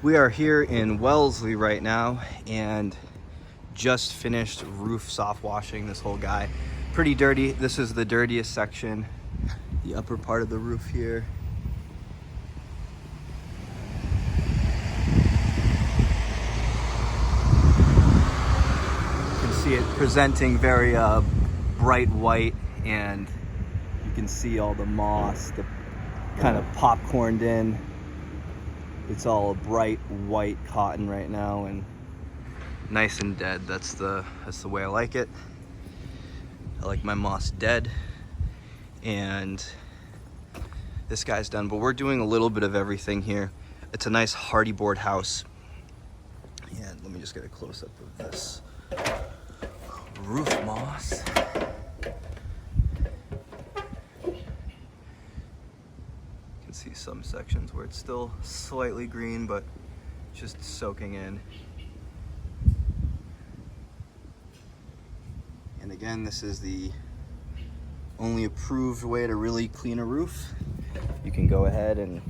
We are here in Wellesley right now and just finished roof soft washing this whole guy. Pretty dirty. This is the dirtiest section, the upper part of the roof here. You can see it presenting very bright white, and you can see all the moss, the kind of popcorned in. It's all a bright white cotton right now and nice and dead. That's the way I like it. I like my moss dead. And this guy's done, but we're doing a little bit of everything here. It's a nice hardy board house. And let me just get a close up of this roof moss. See some sections where it's still slightly green, but just soaking in. And again, this is the only approved way to really clean a roof. You can go ahead and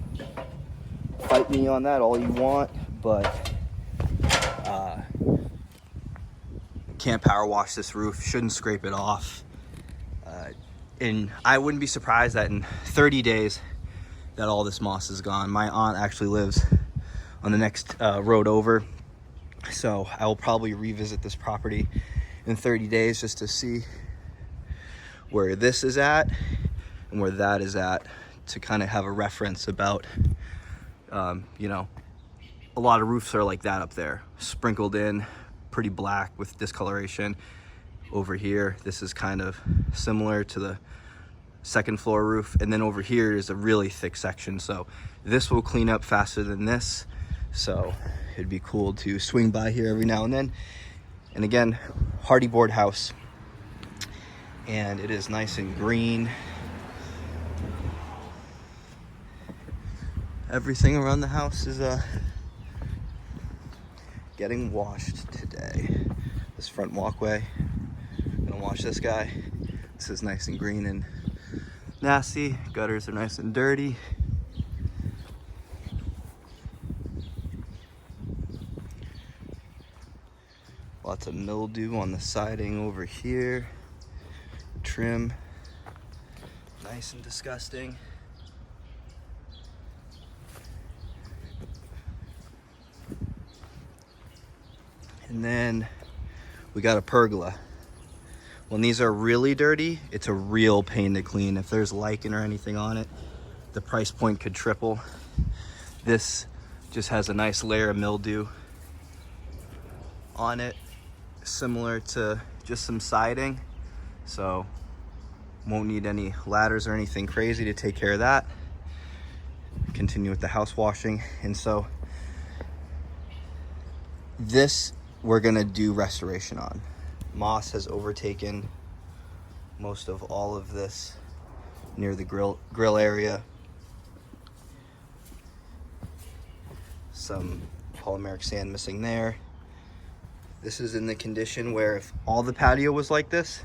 fight me on that all you want, but can't power wash this roof, shouldn't scrape it off. And I wouldn't be surprised that in 30 days that all this moss is gone. My aunt actually lives on the next road over, so I will probably revisit this property in 30 days just to see where this is at and where that is at, to kind of have a reference about, you know, a lot of roofs are like that up there, sprinkled in, pretty black with discoloration. Over here, this is kind of similar to the second floor roof, and then over here is a really thick section, so this will clean up faster than this. So it'd be cool to swing by here every now and then. And again, hardy board house, and it is nice and green. Everything around the house is getting washed today. This front walkway, gonna wash this guy. This is nice and green and nasty. Gutters are nice and dirty. Lots of mildew on the siding over here. Trim, nice and disgusting. And then we got a pergola. When these are really dirty, it's a real pain to clean. If there's lichen or anything on it, the price point could triple. This just has a nice layer of mildew on it, similar to just some siding. So won't need any ladders or anything crazy to take care of that. Continue with the house washing. And so this we're gonna do restoration on. Moss has overtaken most of all of this near the grill area. Some polymeric sand missing there. This is in the condition where if all the patio was like this,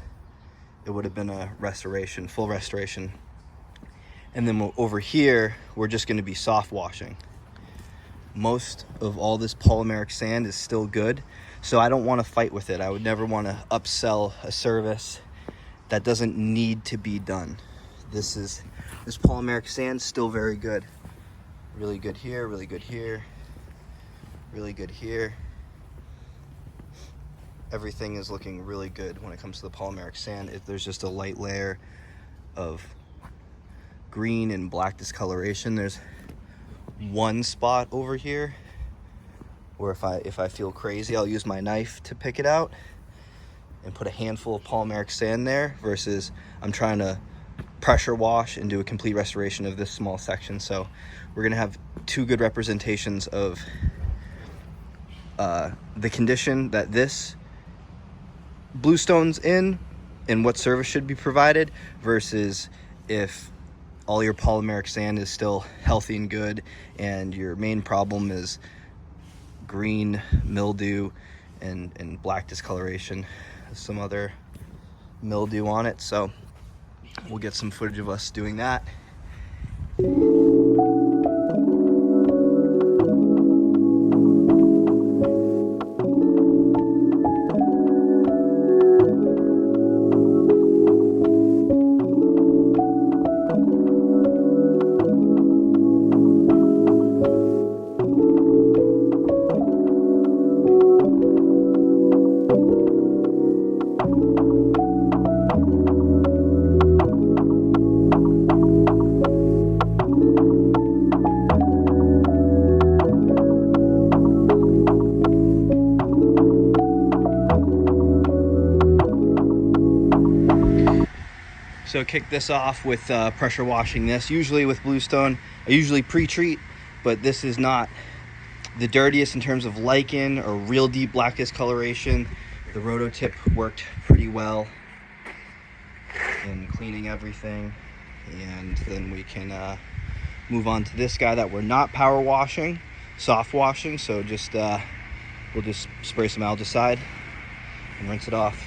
it would have been a restoration, full restoration. And then over here, we're just gonna be soft washing. Most of all this polymeric sand is still good, so I don't want to fight with it. I would never want to upsell a service that doesn't need to be done. This polymeric sand still very good. Really good here, really good here, really good here. Everything is looking really good when it comes to the polymeric sand. There's just a light layer of green and black discoloration. There's one spot over here where if I feel crazy, I'll use my knife to pick it out and put a handful of polymeric sand there, versus I'm trying to pressure wash and do a complete restoration of this small section. So we're gonna have two good representations of the condition that this bluestone's in and what service should be provided, versus if all your polymeric sand is still healthy and good and your main problem is green mildew and black discoloration, some other mildew on it. So we'll get some footage of us doing that. So kick this off with pressure washing this. Usually with bluestone, I usually pre-treat, but this is not the dirtiest in terms of lichen or real deep black discoloration. The rototip worked pretty well in cleaning everything. And then we can move on to this guy that we're not power washing, soft washing. So just we'll just spray some algicide and rinse it off.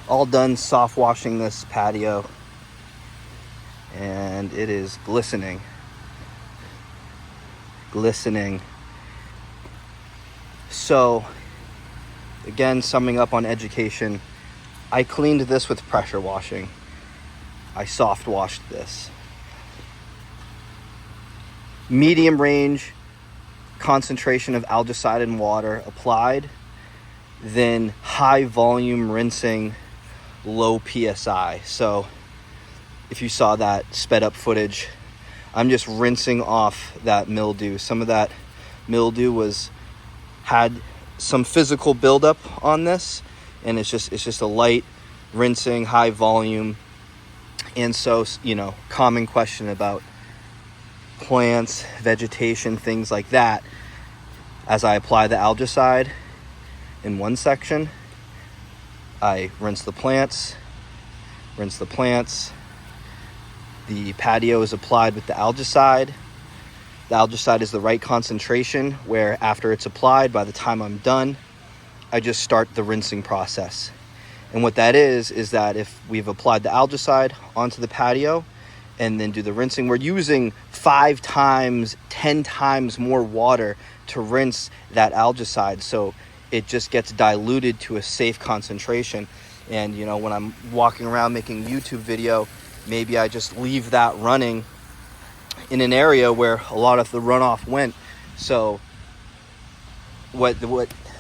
All done soft washing this patio, and it is glistening. So again, summing up on education, I cleaned this with pressure washing. I soft washed this. Medium range concentration of algicide and water applied, then high volume rinsing, low PSI. So if you saw that sped up footage, I'm just rinsing off that mildew. Some of that mildew had some physical buildup on this, and it's just a light rinsing, high volume. And so, you know, common question about plants, vegetation, things like that. As I apply the algicide in one section, I rinse the plants. The patio is applied with the algicide. The algicide is the right concentration where after it's applied, by the time I'm done, I just start the rinsing process. And what that is that if we've applied the algicide onto the patio and then do the rinsing, we're using 5 times, 10 times more water to rinse that algicide. So it just gets diluted to a safe concentration. And you know, when I'm walking around making a YouTube video, maybe I just leave that running in an area where a lot of the runoff went. So what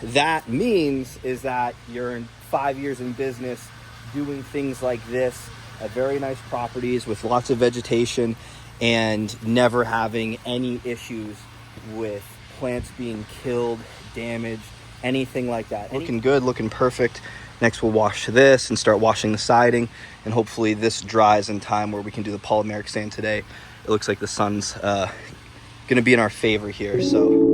that means is that you're in 5 years in business doing things like this at very nice properties with lots of vegetation and never having any issues with plants being killed, damaged, anything like that. Looking good, looking perfect. Next we'll wash this and start washing the siding, and hopefully this dries in time where we can do the polymeric sand today. It looks like the sun's gonna be in our favor here, so.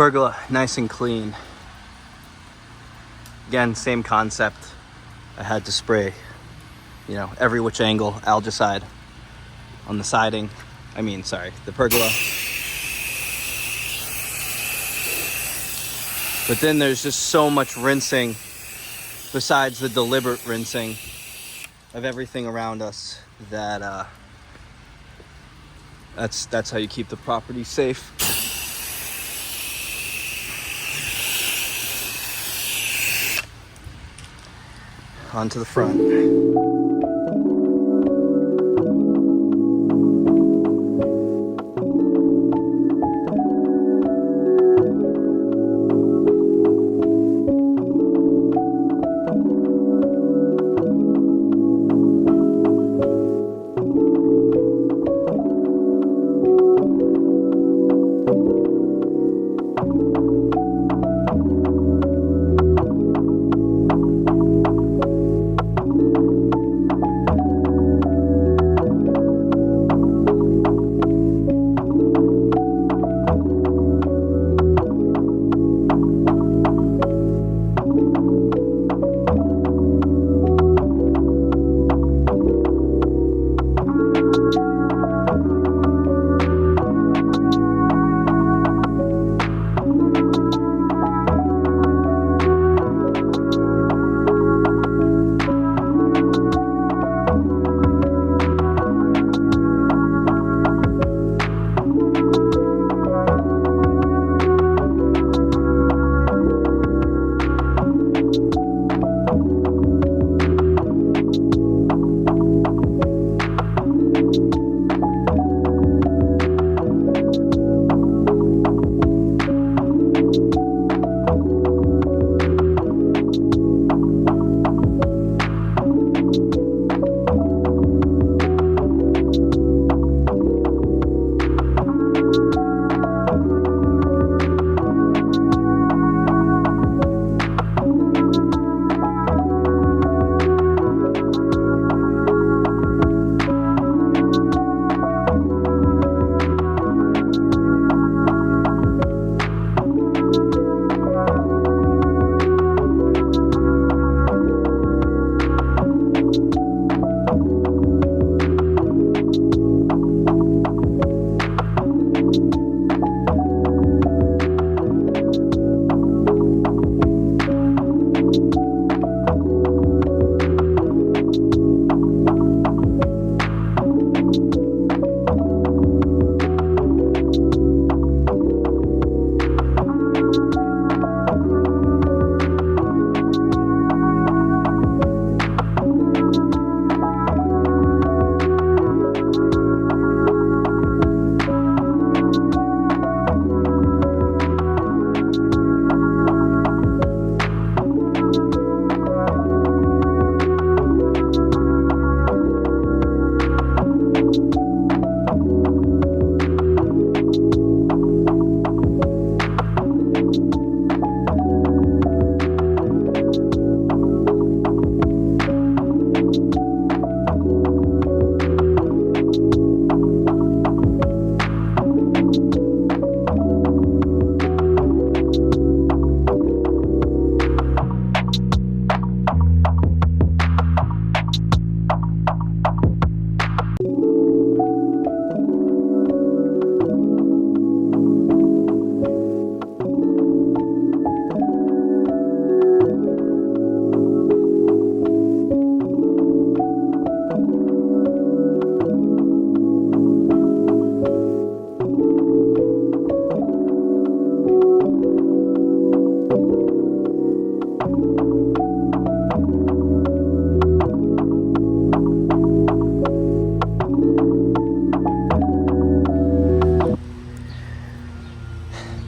Pergola, nice and clean. Again, same concept. I had to spray, you know, every which angle algicide on the siding. The pergola. But then there's just so much rinsing besides the deliberate rinsing of everything around us that that's how you keep the property safe. Onto the front.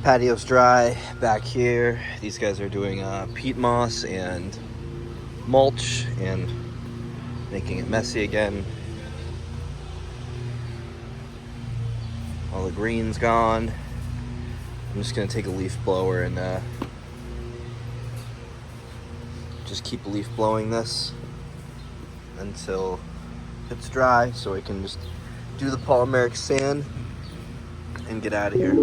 Patio's dry back here. These guys are doing peat moss and mulch and making it messy again. All the green's gone. I'm just gonna take a leaf blower and just keep leaf blowing this until it's dry, so I can just do the polymeric sand and get out of here.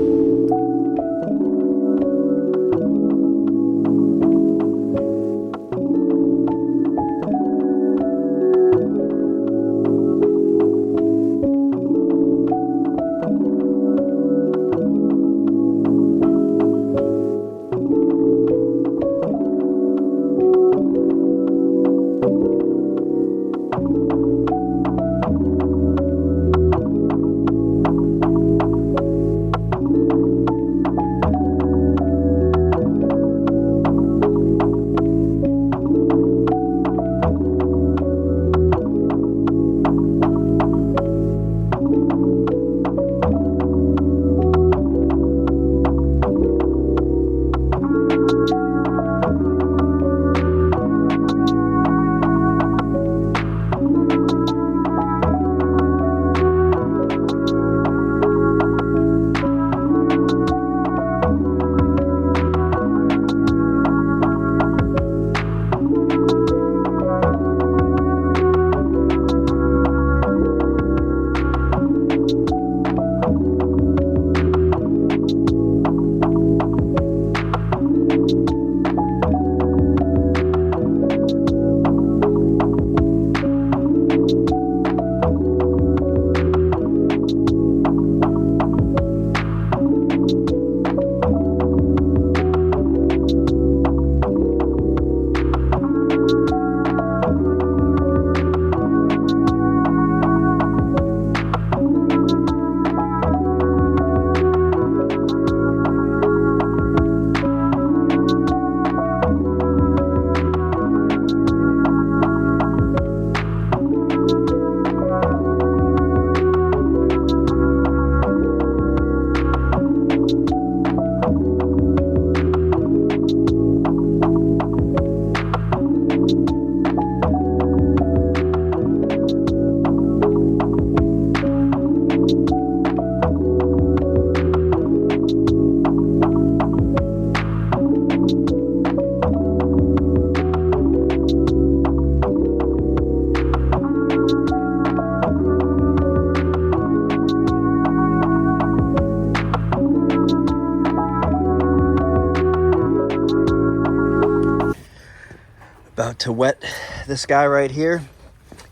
About to wet this guy right here,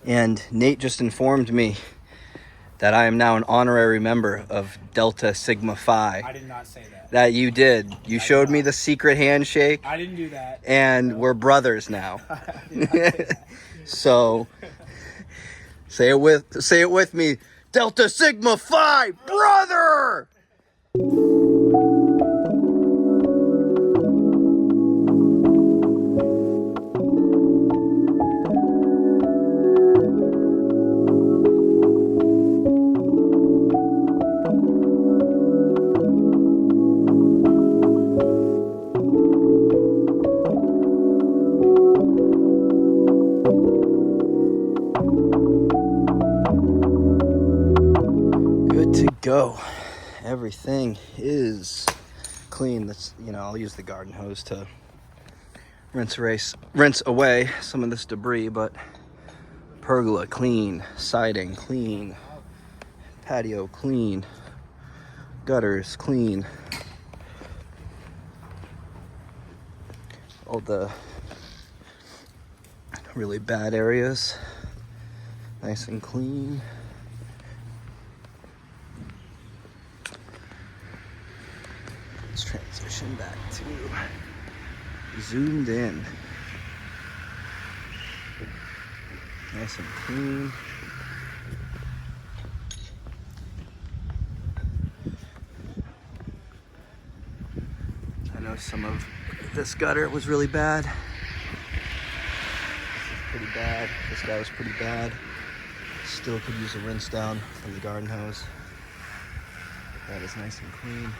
and Nate just informed me that I am now an honorary member of Delta Sigma Phi. I did not say that. That you did. You showed me the secret handshake. I didn't do that. And we're brothers now. I did not say that. So say it with me. Delta Sigma Phi, brother! Go. Everything is clean. That's, I'll use the garden hose to rinse away some of this debris, but pergola clean, siding clean, patio clean, gutters clean. All the really bad areas nice and clean. Let's transition back to zoomed in. Nice and clean. I know some of this gutter was really bad. This is pretty bad. This guy was pretty bad. Still could use a rinse down from the garden hose. That is nice and clean.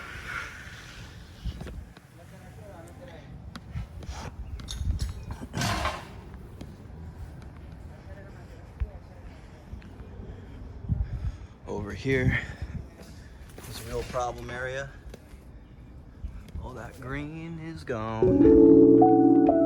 Over here is a real problem area. All that green is gone.